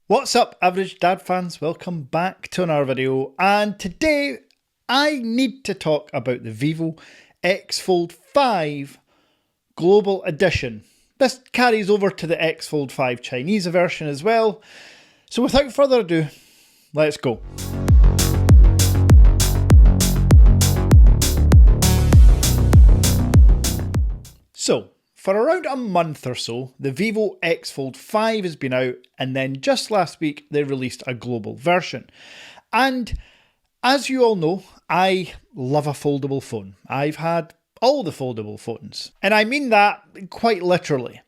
What's up, average dad fans? Welcome back to another video, and today I need to talk about the Vivo X Fold 5 Global Edition. This carries over to the X Fold 5 Chinese version as well. So without further ado, let's go. So, for around a month or so, the Vivo X Fold 5 has been out, and then just last week they released a global version. And as you all know, I love a foldable phone. I've had all the foldable phones, and I mean that quite literally.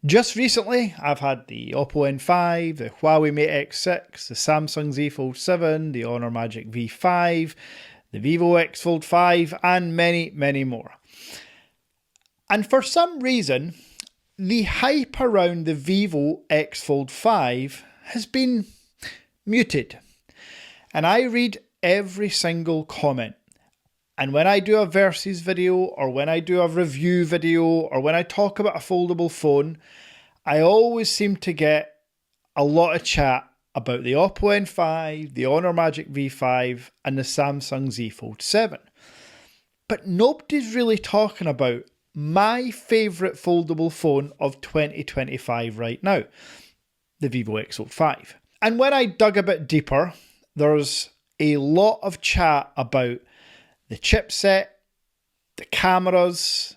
Just recently, I've had the Oppo N5, the Huawei Mate X6, the Samsung Z Fold 7, the Honor Magic V5, the Vivo X Fold 5, and many, many more. And for some reason, the hype around the Vivo X Fold 5 has been muted. And I read every single comment. And when I do a versus video, or when I do a review video, or when I talk about a foldable phone, I always seem to get a lot of chat about the Oppo N5, the Honor Magic V5, and the Samsung Z Fold 7. But nobody's really talking about my favourite foldable phone of 2025 right now, the Vivo X Fold 5. And when I dug a bit deeper, there's a lot of chat about the chipset, the cameras,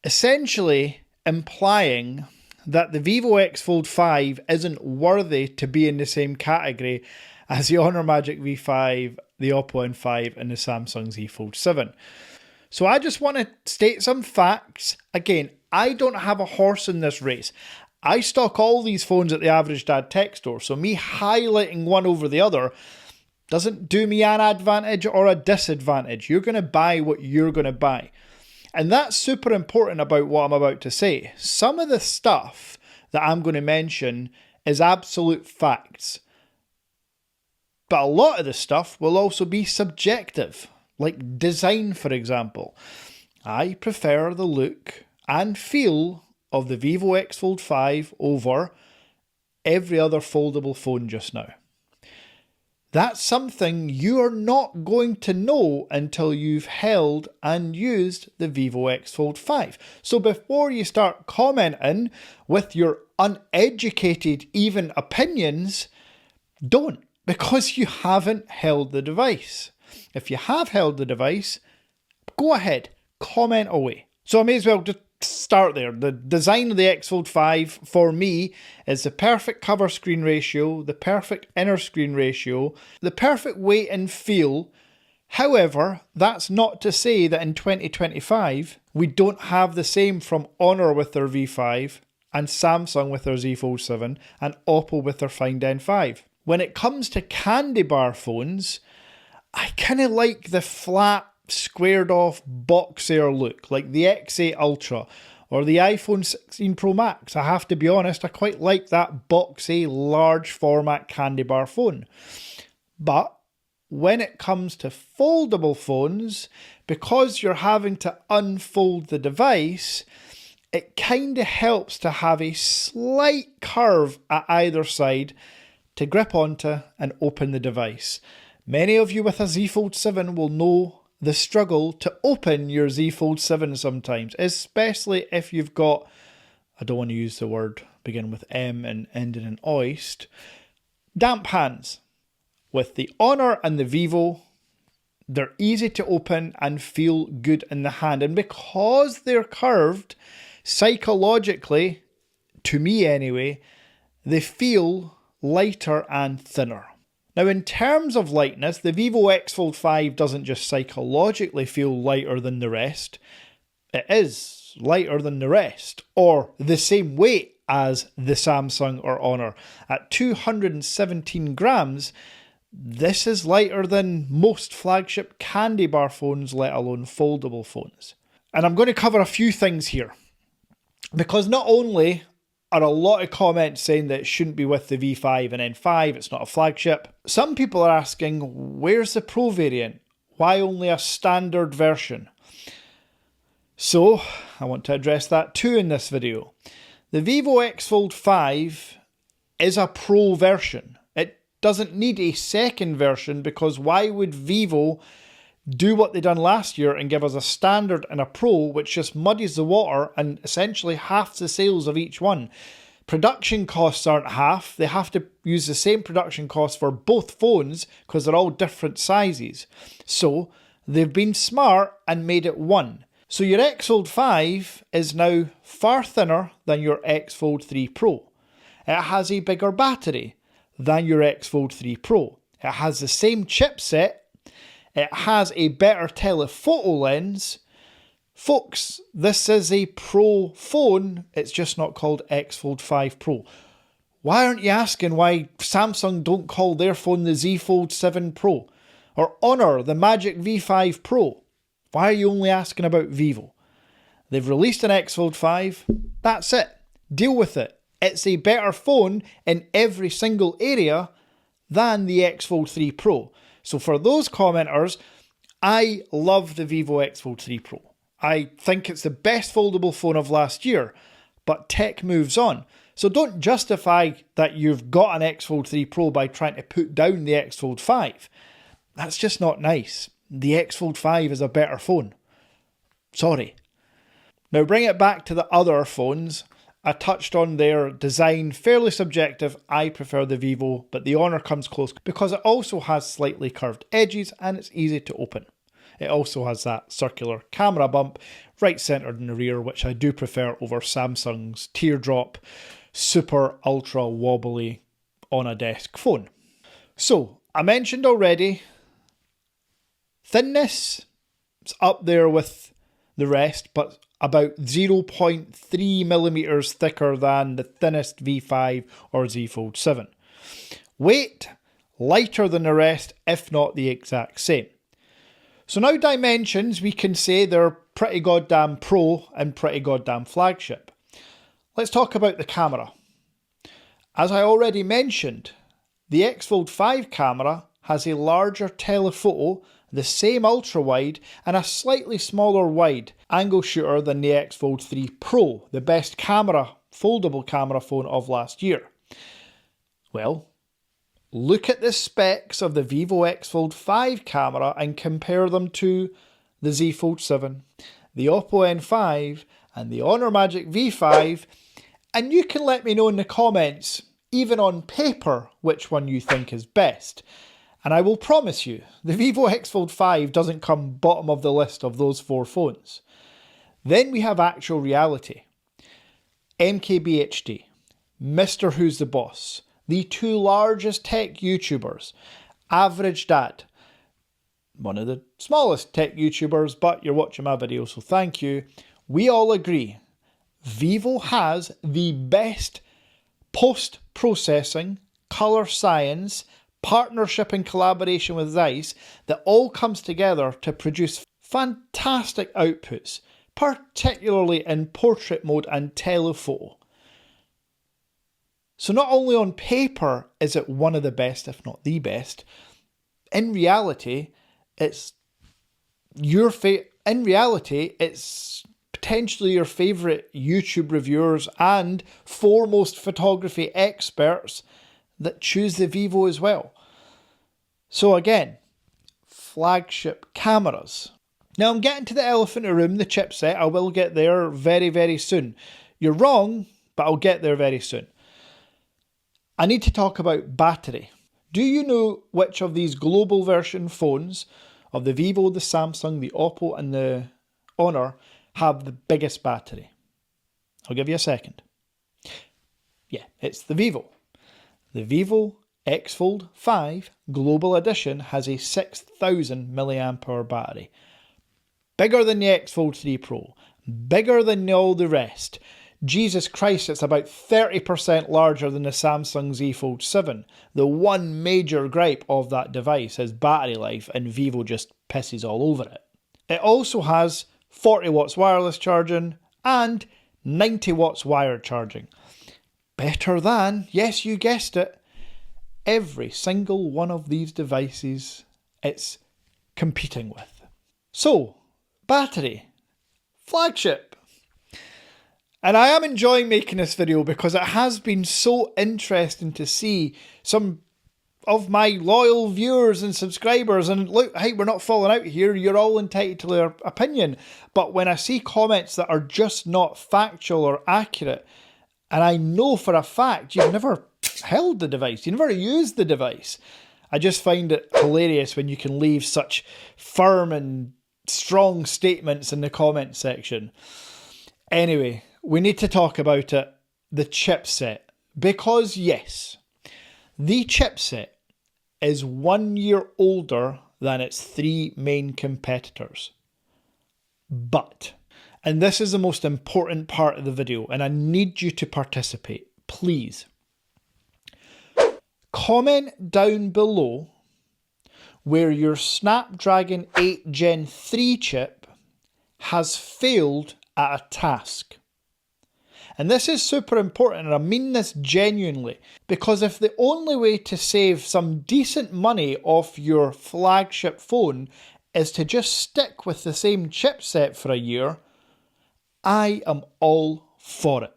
essentially implying that the Vivo X Fold 5 isn't worthy to be in the same category as the Honor Magic V5, the Oppo N5 and the Samsung Z Fold 7. So I just want to state some facts. Again, I don't have a horse in this race. I stock all these phones at the Average Dad Tech Store, so me highlighting one over the other doesn't do me an advantage or a disadvantage. You're going to buy what you're going to buy. And that's super important about what I'm about to say. Some of the stuff that I'm going to mention is absolute facts. But a lot of the stuff will also be subjective. Like design, for example. I prefer the look and feel of the Vivo X Fold 5 over every other foldable phone just now. That's something you are not going to know until you've held and used the Vivo X Fold 5. So before you start commenting with your uneducated even opinions, don't, because you haven't held the device. If you have held the device, go ahead, comment away. So I may as well just start there. The design of the X Fold 5 for me is the perfect cover screen ratio, the perfect inner screen ratio, the perfect weight and feel. However, that's not to say that in 2025 we don't have the same from Honor with their V5 and Samsung with their Z Fold 7 and Oppo with their Find N5. When it comes to candy bar phones, I kind of like the flat, squared off box air look, like the X8 Ultra or the iPhone 16 Pro Max. I have to be honest, I quite like that boxy, large format candy bar phone. But when it comes to foldable phones, because you're having to unfold the device, it kind of helps to have a slight curve at either side to grip onto and open the device. Many of you with a Z Fold 7 will know the struggle to open your Z Fold 7 sometimes, especially if you've got, I don't want to use the word begin with M and end in oist, damp hands. With the Honor and the Vivo, they're easy to open and feel good in the hand. And because they're curved, psychologically, to me anyway, they feel lighter and thinner. Now, in terms of lightness, the Vivo X Fold 5 doesn't just psychologically feel lighter than the rest. It is lighter than the rest, or the same weight as the Samsung or Honor. At 217 grams, this is lighter than most flagship candy bar phones, let alone foldable phones. And I'm going to cover a few things here, because not only are a lot of comments saying that it shouldn't be with the V5 and N5, it's not a flagship. Some people are asking, where's the Pro variant? Why only a standard version? So, I want to address that too in this video. The Vivo X Fold 5 is a Pro version. It doesn't need a second version, because why would Vivo do what they done last year and give us a standard and a Pro, which just muddies the water and essentially half the sales of each one? Production costs aren't half. They have to use the same production costs for both phones because they're all different sizes. So they've been smart and made it one. So your X Fold 5 is now far thinner than your X Fold 3 Pro. It has a bigger battery than your X Fold 3 Pro. It has the same chipset. It has a better telephoto lens. Folks, this is a Pro phone. It's just not called X Fold 5 Pro. Why aren't you asking why Samsung don't call their phone the Z Fold 7 Pro? Or Honor the Magic V5 Pro? Why are you only asking about Vivo? They've released an X Fold 5. That's it. Deal with it. It's a better phone in every single area than the X Fold 3 Pro. So for those commenters, I love the Vivo X Fold 3 Pro. I think it's the best foldable phone of last year, but tech moves on. So don't justify that you've got an X Fold 3 Pro by trying to put down the X Fold 5. That's just not nice. The X Fold 5 is a better phone. Sorry. Now bring it back to the other phones. I touched on their design, fairly subjective. I prefer the Vivo, but the Honor comes close because it also has slightly curved edges and it's easy to open. It also has that circular camera bump right centered in the rear, which I do prefer over Samsung's teardrop, super ultra wobbly on a desk phone. So I mentioned already, thinness is up there with the rest, but about 0.3 millimeters thicker than the thinnest V5 or Z Fold 7. Weight, lighter than the rest, if not the exact same. So now dimensions, we can say they're pretty goddamn pro and pretty goddamn flagship. Let's talk about the camera. As I already mentioned, the X Fold 5 camera has a larger telephoto, the same ultra-wide, and a slightly smaller wide angle shooter than the X Fold 3 Pro, the best foldable camera phone of last year. Well, look at the specs of the Vivo X Fold 5 camera and compare them to the Z Fold 7, the Oppo N5 and the Honor Magic V5, and you can let me know in the comments, even on paper, which one you think is best. And I will promise you, the Vivo X Fold 5 doesn't come bottom of the list of those four phones. Then we have actual reality. MKBHD, Mr. Who's the Boss, the two largest tech YouTubers, Average Dad, one of the smallest tech YouTubers, but you're watching my video, so thank you. We all agree, Vivo has the best post-processing, colour science, partnership and collaboration with Zeiss that all comes together to produce fantastic outputs, particularly in portrait mode and telephoto. So not only on paper is it one of the best, if not the best, in reality, it's potentially your favourite YouTube reviewers and foremost photography experts that choose the Vivo as well. So again, flagship cameras. Now I'm getting to the elephant in the room, the chipset. I will get there very, very soon. You're wrong, but I'll get there very soon. I need to talk about battery. Do you know which of these global version phones of the Vivo, the Samsung, the Oppo and the Honor have the biggest battery? I'll give you a second. Yeah, it's the Vivo. The Vivo X Fold 5 Global Edition has a 6000 mAh battery. Bigger than the X Fold 3 Pro. Bigger than all the rest. Jesus Christ, it's about 30% larger than the Samsung Z Fold 7. The one major gripe of that device is battery life, and Vivo just pisses all over it. It also has 40 watts wireless charging and 90 watts wired charging. Better than, yes you guessed it, every single one of these devices it's competing with. So, battery, flagship. And I am enjoying making this video because it has been so interesting to see some of my loyal viewers and subscribers, and look, hey, we're not falling out here, you're all entitled to their opinion, but when I see comments that are just not factual or accurate, and I know for a fact you've never held the device, you never used the device, I just find it hilarious when you can leave such firm and strong statements in the comment section. Anyway, we need to talk about it, the chipset, because yes, the chipset is 1 year older than its three main competitors. But, and this is the most important part of the video, and I need you to participate, please. Comment down below where your Snapdragon 8 Gen 3 chip has failed at a task. And this is super important, and I mean this genuinely, because if the only way to save some decent money off your flagship phone is to just stick with the same chipset for a year, I am all for it.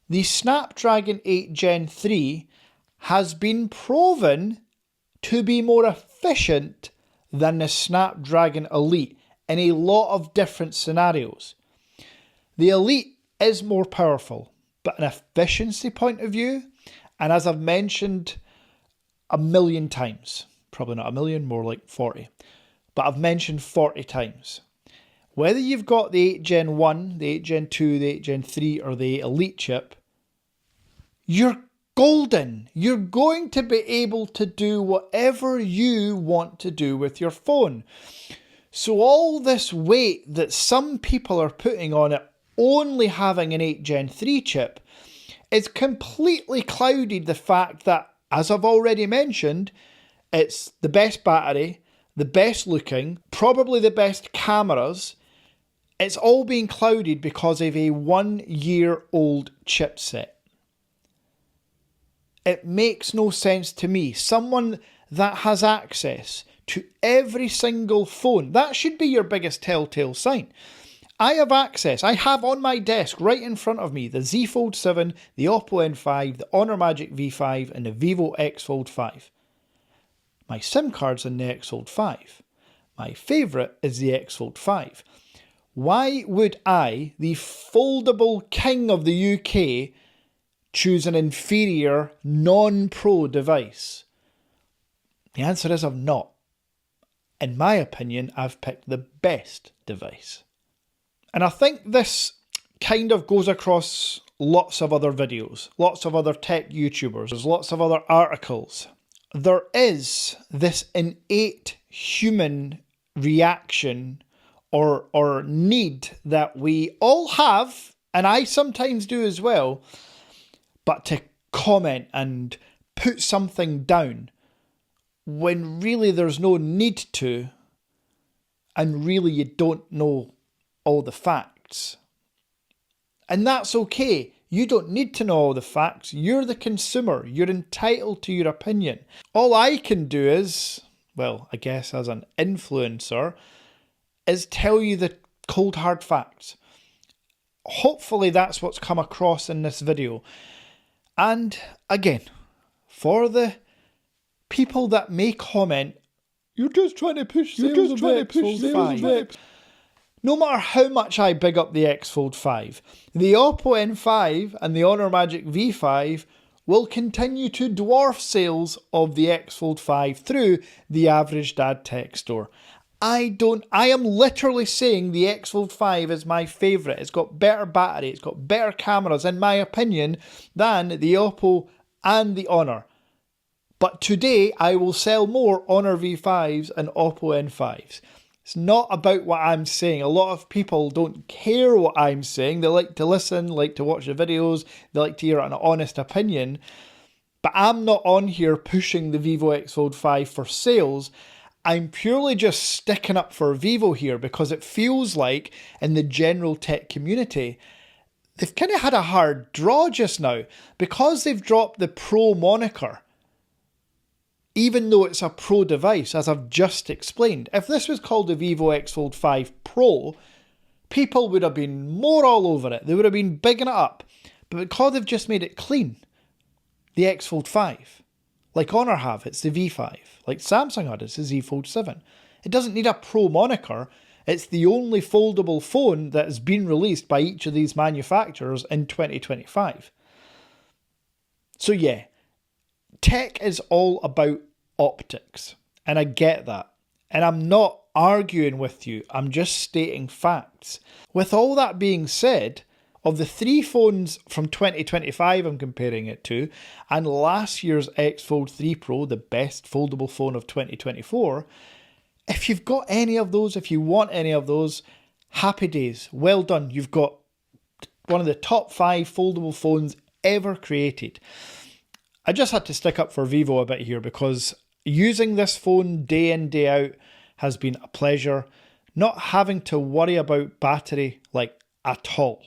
The Snapdragon 8 Gen 3 has been proven to be more efficient than the Snapdragon Elite in a lot of different scenarios. The Elite is more powerful, but an efficiency point of view, and as I've mentioned a million times, probably not a million, more like 40, but I've mentioned 40 times, whether you've got the 8 Gen 1, the 8 Gen 2, the 8 Gen 3, or the Elite chip, you're golden. You're going to be able to do whatever you want to do with your phone. So all this weight that some people are putting on it only having an 8 Gen 3 chip is completely clouded the fact that, as I've already mentioned, it's the best battery, the best looking, probably the best cameras. It's all being clouded because of a 1 year old chipset. It makes no sense to me. Someone that has access to every single phone, that should be your biggest telltale sign. I have access, I have on my desk right in front of me the Z Fold 7, the Oppo N5, the Honor Magic V5 and the Vivo X Fold 5. My SIM card's in the X Fold 5. My favourite is the X Fold 5. Why would I, the foldable king of the UK, choose an inferior non-pro device? The answer is I've not. In my opinion, I've picked the best device. And I think this kind of goes across lots of other videos, lots of other tech YouTubers, there's lots of other articles. There is this innate human reaction or need that we all have, and I sometimes do as well, but to comment and put something down when really there's no need to, and really you don't know all the facts. And that's okay. You don't need to know all the facts. You're the consumer. You're entitled to your opinion. All I can do is, well, I guess as an influencer, is tell you the cold hard facts. Hopefully that's what's come across in this video. And again, for the people that may comment, you're just trying to push sales of the X Fold 5. No matter how much I big up the X Fold 5, the Oppo N5 and the Honor Magic V5 will continue to dwarf sales of the X Fold 5 through the average dad tech store. I am literally saying the X Fold 5 is my favourite. It's got better battery, it's got better cameras in my opinion than the Oppo and the Honor. But today I will sell more Honor V5s and Oppo N5s. It's not about what I'm saying. A lot of people don't care what I'm saying. They like to listen, like to watch the videos, they like to hear an honest opinion. But I'm not on here pushing the Vivo X Fold 5 for sales. I'm purely just sticking up for Vivo here because it feels like in the general tech community, they've kind of had a hard draw just now because they've dropped the Pro moniker. Even though it's a Pro device, as I've just explained. If this was called the Vivo X Fold 5 Pro, people would have been more all over it. They would have been bigging it up. But because they've just made it clean, the X Fold 5, like Honor have, it's the V5. Like Samsung had, it's the Z Fold 7. It doesn't need a Pro moniker. It's the only foldable phone that has been released by each of these manufacturers in 2025. So yeah, tech is all about optics. And I get that. And I'm not arguing with you. I'm just stating facts. With all that being said, of the 3 phones from 2025 I'm comparing it to, and last year's X Fold 3 Pro, the best foldable phone of 2024, if you've got any of those, if you want any of those, happy days. Well done. You've got one of the top 5 foldable phones ever created. I just had to stick up for Vivo a bit here because using this phone day in, day out has been a pleasure. Not having to worry about battery like at all.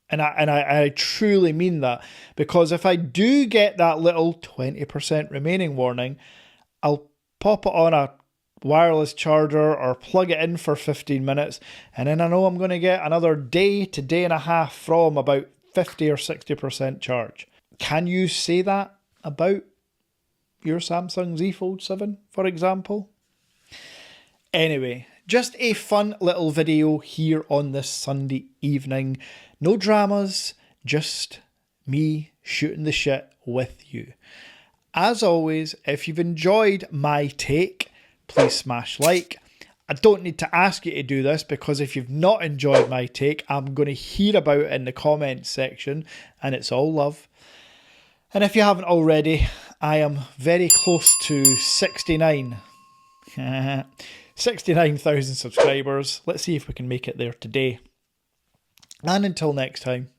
And I truly mean that, because if I do get that little 20% remaining warning, I'll pop it on a wireless charger or plug it in for 15 minutes, and then I know I'm going to get another day to day and a half from about 50 or 60% charge. Can you say that about your Samsung Z Fold 7, for example? Anyway, just a fun little video here on this Sunday evening. No dramas, just me shooting the shit with you. As always, if you've enjoyed my take, please smash like. I don't need to ask you to do this, because if you've not enjoyed my take, I'm going to hear about it in the comments section, and it's all love. And if you haven't already, I am very close to 69,000 subscribers. Let's see if we can make it there today. And until next time,